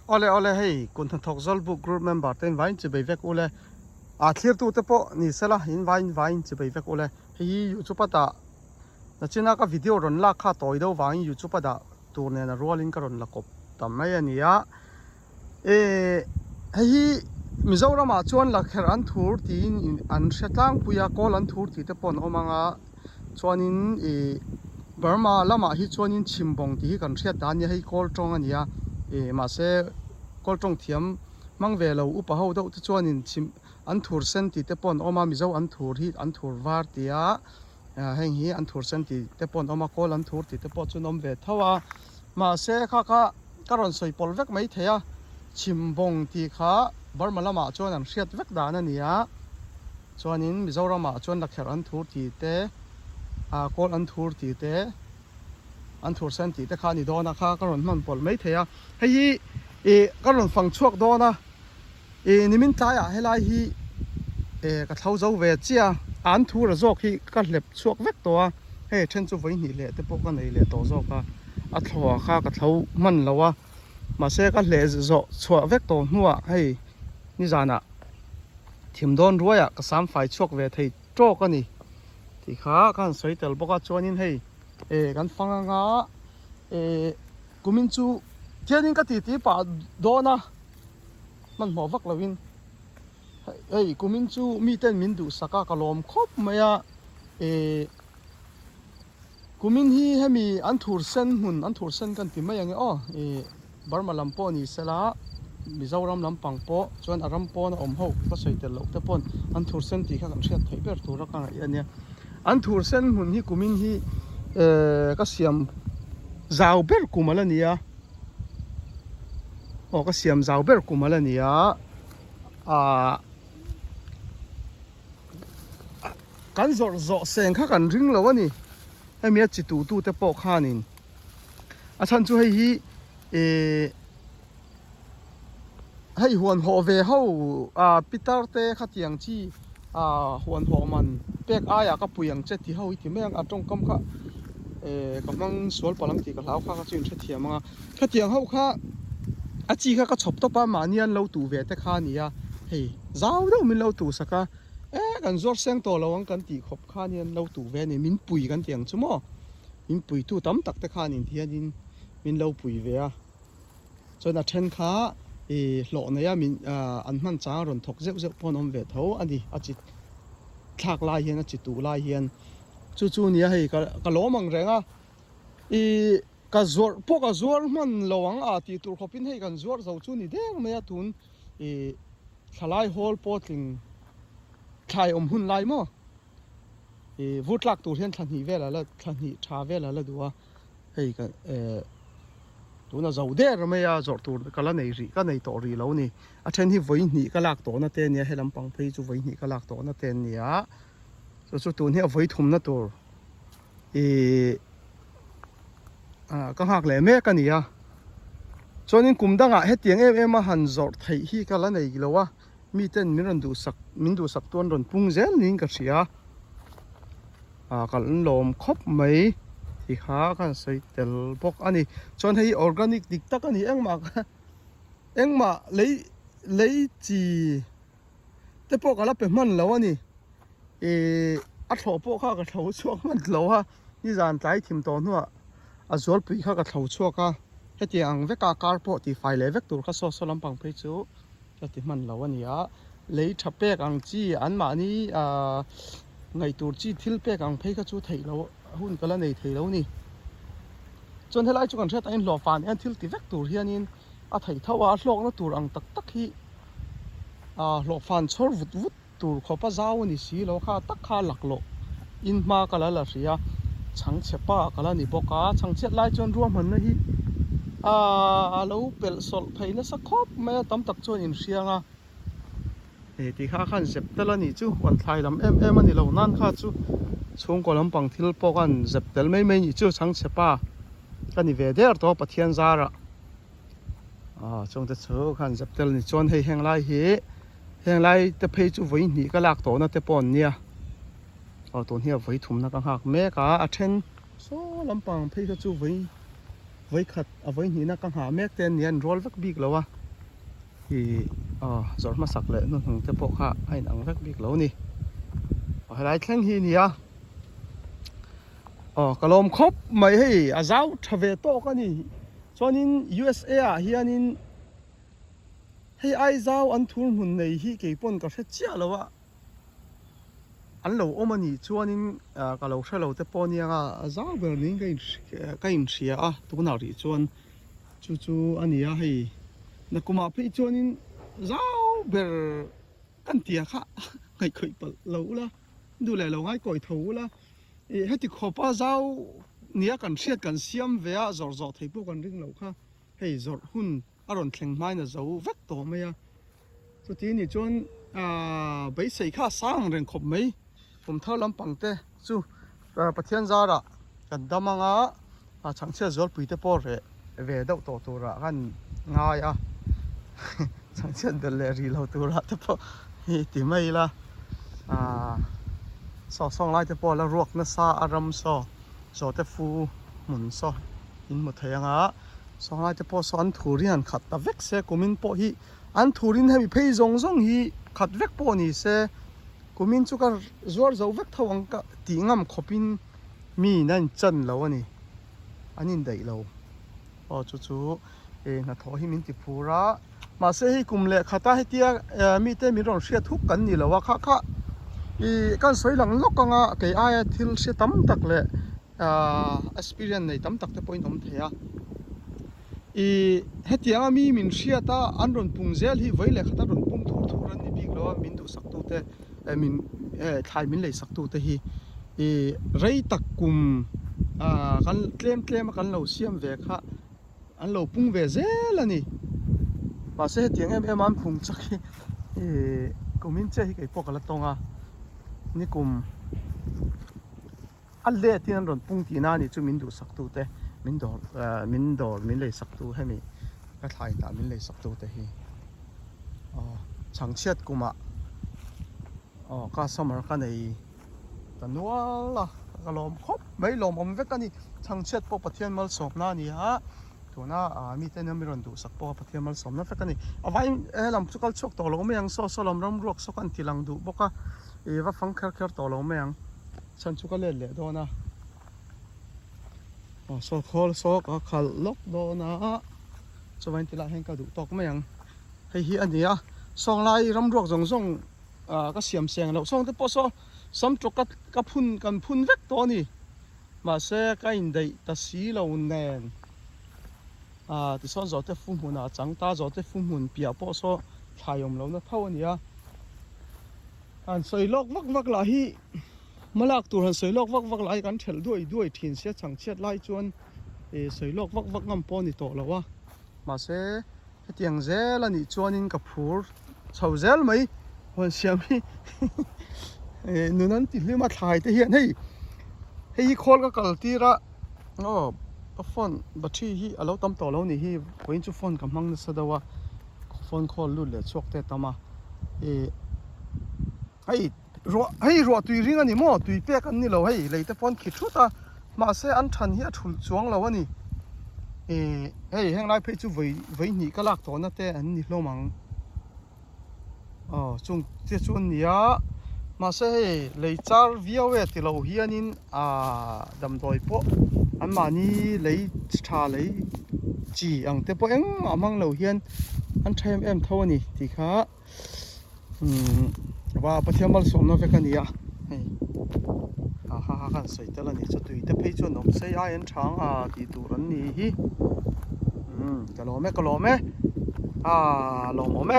ole ole hei kun than thok zol book group member ten vain che be vek ole a clear tu te po ni sela in vain che be vek ole hei youtube ta na china ka video ron la kha toi do vain youtube da tur ne na rolling ka ron la kop tam mai ania e hei mizoram a chuan la kher an thur tin an hretlang puya kol an thur ti te pon omanga chuanin e Burma lama hi chuanin chimbong ti kan hriat dan ya hei kol tong ania e ma se kol tong thiam mangve lo upa ho do chuanin chim an thur sen ti te pon oma mizo an thur hi an thur var tia heng hi an thur sen ti te pon oma kol an thur ti te po chunom ve thawa ma se kha karon soi pol vek mai theya chimbong ti kha Burma lama chuan an hriat vek dan ania chuanin mizoram a chuan la kher an thur ti te kol an thur ti te an thur sen ti te kha ni dona kha karon man pol mai theya hei e karon phang chuak dona e nimin tlaya helai hi e ka thlau zo ve chia an thur a zok hi ka hlep chuak vek to a hei then chu voi ni le te pok ka nei le to zo ka a thwa kha ka thlau man lawa ma se ka hle zo chua vek to nuwa hei ni zana thim don ruaya ka sam fai chuak ve thei tro ka ni thì khá kan soi tel boka chuanin hei e kan fanga nga e kumin chu thianin ka ti pa dona man mo vak lawin ei kumin chu mi ten min du saka kalom khop maya e kumin hi hemi an thur sen kan ti mai ange o e Burma lampo ni sela Mizoram lampang po chuan aram po na om ho ka soi tel lo te pon an thur sen ti kha kan hriat thei ber tur ka ngai ania an thur sen hun hi kumin hi ka siam zau ber kumala nia o ka siam zau ber kumala nia a kan zor zo seng kha kan ring lo ani hemia chi tu te po khanin a chan chu hei hi e hei huan ho ve ho a pitar te khatiang chi a huan ho man pek aya ka puyang che ti ho ti meng atong kam kha e kamang sual palang ti ka lau kha ka chin thathiam anga khatiang ho kha a chi kha ka chhop to pa manian lo tu ve te kha nia hei zau do min lo tu saka e kan zor seng to lo ang kan ti khop kha nian lo tu ve ni min pui kan tiang chumo min pui tu tam tak te kha nin thianin min lo pui ve a chona then kha e lo na ya min an man cha ron thok zeu pon om ve tho ani a chi thak lai hian a chi tu lai hian chu nia hei ka lo mang renga i ka zor man lowang a ti tur khopin hei kan zor zo chu ni deng me atun e thalai hol potling thai om hun lai mo e vutlak tur hian thani vela la thani tha vela la duwa hei ka tuna zo der me ya zor tur kala nei ri ka nei to ri lo ni a then hi voi ni ka lak to na te nia helam pang phei chu voi ni ka lak to na te nia chu tun hi voi thum na tur e ka hak le me ka nia chonin kumdanga he tiang em a han zor thei hi kala nei lowa mi ten min du sak tuan ron pung zel ning ka ria kal lom khop mai thì khá kan sei tel bok ani chon hei organic dik tak ani engma lấy chi te pok ala pe man lo ani e a tho po kha ka tho chuak man lo ha ni zan tlai thim to nu a zol pui kha ka tho chuak a heti ang veka kar po ti fai le vek tur kha so lampang phei chu ti man lo ani a lấy thapek ang chi an ma ni ngai tur chi thil pek ang phei kha chu thei lo hun kala nei thei lo ni chon helai chu kan thret in lo fan an thil ti vek tur hianin a thei thawa hlok na tur ang tak hi lo fan chor vut tur khopa zaw ni si lo kha tak kha lak lo in ma kala la ria chang chepa kala ni boka chang chet lai chon ruam han na hi lo pel sol phaina sa khop me tam tak chon in rianga e ti kha khan zep tala ni chu wan thlai lam em ani lo nan kha chu chung ko lampang thil po kan zep tel mai ni chu chang chepa kan ni ve der to pathian zara chung te chu khan zep tel ni chon hei heng lai te phei chu voi ni ka lak to na te pon nia ton hi voi thum na ka hak me ka a then so lampang phei ka chu voi với khát với nhỉ na căng hà mẹ tên niên roll vắt big lâu à thì giọt mà sặc lệ nó hùng thế bộ khác hay nắng vắt big lâu nè hay lại khen hi nè cái lồng khop mày hay giáo thà về to cái nè cho nên USA hiện nên hay ai giáo anh thua mình này hi cái bọn cái sẽ chia lâu à anh lâu ôm anh cho nên cái lâu sẽ lâu thế bọn nha giáo về nên cái in xia à tụi nào thì cho anh chú anh ấy hay na kuma pe cho nên giáo về căn tiệt khác ngày khởi bật lâu laดูแลlâu ngay cõi thấu la hết thì khó pa giáo nia cần siết cần xiêm về à giọt giọt thấy bộ cần rinh lâu khác hay giọt hun aron thèn mai na dấu vắt tổ mày à số tiền thì chọn bấy sấy khác sang rèn khop mấyผมเท่าลำปังเต้จู่ประเทศจ้าละกันดามังช่างเชื่อจอลปุยเตปอร์เวดเอาตัวระกันง่ายช่างเชื่อเดลเลรีเราตัวระเตปอที่ไม่ละสองไล่เตปอแล้วรวกนัสซาอารมณ์จอเตฟูหมุนอินหมดเทียงสองไล่เตปออันทูรินขัดตะเวกเสกุมินปอฮีอันทูรินให้มีเพย์จงฮีขัดเวกปอนี่เสกูมินจุกจวดจะเวกทวังกะตีงามขบินมีนั่นจันแล้วนี่อันนี้ได้แล้วจู่นัทหิมินติพูระมาเสียให้กุมเละข้าตาให้เตี้ยมีแต่มีรองเสียทุกกันนี่แล้วว่าค่ะกันสวยหลังล็อกกังเกี่ยทิลเสียตั้มตักเละexperience ในตั้มตักแต่ point ผมเทียให้เตี้ยมีมินเสียตาอันรอนปุ่งเซลที่ไว้เละข้าตารอนปุ่งทุกรันนี่บิ๊กแล้วมินดูสักตัวเตมินไทยมินเลยสักตัวเตฮีไรตักกุมกันเคลมกันเราเสียมเวกค่ะอันเราปุ่งเวเซลนี่มาเสียเตียงมันปุ่งจักกุมินเจให้ไก่พวกกันละตรงนี่กุมอันเล่ที่นั่นรอนปุ่งที่นั่นนี่จู่มินดูสักตัวเตมินมินเลยสักตัวให้มีก็ไทยแต่มินเลยสักตัวเตฮีช่างเชียดกุมก็สมัยกันในตันว่าล่ะก็ลมครบไม่ลมเวกันนี่ช่างเชียดพวกประเทศมัลสอบนั่นนี่ตัวน่ามีแต่เนี่ยมีรอนดูสักพวกประเทศมัลสอบนั่นเวกันนี่เอาไว้ลำสุกัลชกตัวเราไม่ยังโซลำรำรวกสกันที่หลังดูบอกว่าฟังเคลียร์ตัวเราไม่ยังฉันสุกัลเล่โดนะโซคอลโซก็ขัดล็อกโดนะสวัยที่ละเห็นก็ดูตกไม่ยังให้เฮียอันนี้สองลายรำรวกส่งก็เสียมเสียงเราส่งแต่พอซ้ำจุกกับพุ่นเวกตัวนี่มาเสกก็อินได้แต่สีเราแน่นที่ส่วนจอดแต่ฟุ้งหุ่นจังตาจอดแต่ฟุ้งหุ่นเปียพอถ่ายยมเราเนี่ยเท่านี้สวยลอกวักหลายมาลากตัวสวยลอกวักหลายกันเฉลด้วยถิ่นเสียจังเชียดไล่จวนสวยลอกวักงำปอนี่ตัวเรามาเสกเตียงเซลนี่จวนินกับผูเฉาเซลไหมวันเสียมีนู่นนั่นติดเรื่องมาถ่ายแต่เห็นให้คอลก็กลตีระก็ฟอนบัตรที่เราตั้มต่อแล้วนี่วันจุฟอนกำลังสะดวกฟอนคอลลุ่นเลยชกแต่ตั้มให้รัวตุยริงอันนี้มั่วตุยเป๊กอันนี้เราเลยแต่ฟอนคิดชุดมาเสียอันทันเหี้ยถูกช่วงเราวันนี้แห่งไรเพจูไว้หนีก็ลักตัวนั่นแต่อันนี้เรามังจงเจ้าชวนนี้มาเสียเลยจาร์วิวเวติเราเฮียนินดำดอยปะอันมานี่เลยชาเลยจีอังแต่ปะเอ็งมังเราเฮียนอันใช้เท่านี้ที่ข้าว่าประเทศมัลสมนั่นเป็นกันนี่กันใส่แต่ละนี่จะตุยแต่เพจนมใส่ยันช้างที่ตัวรันนี่ก็รอไหมรอหมอไหม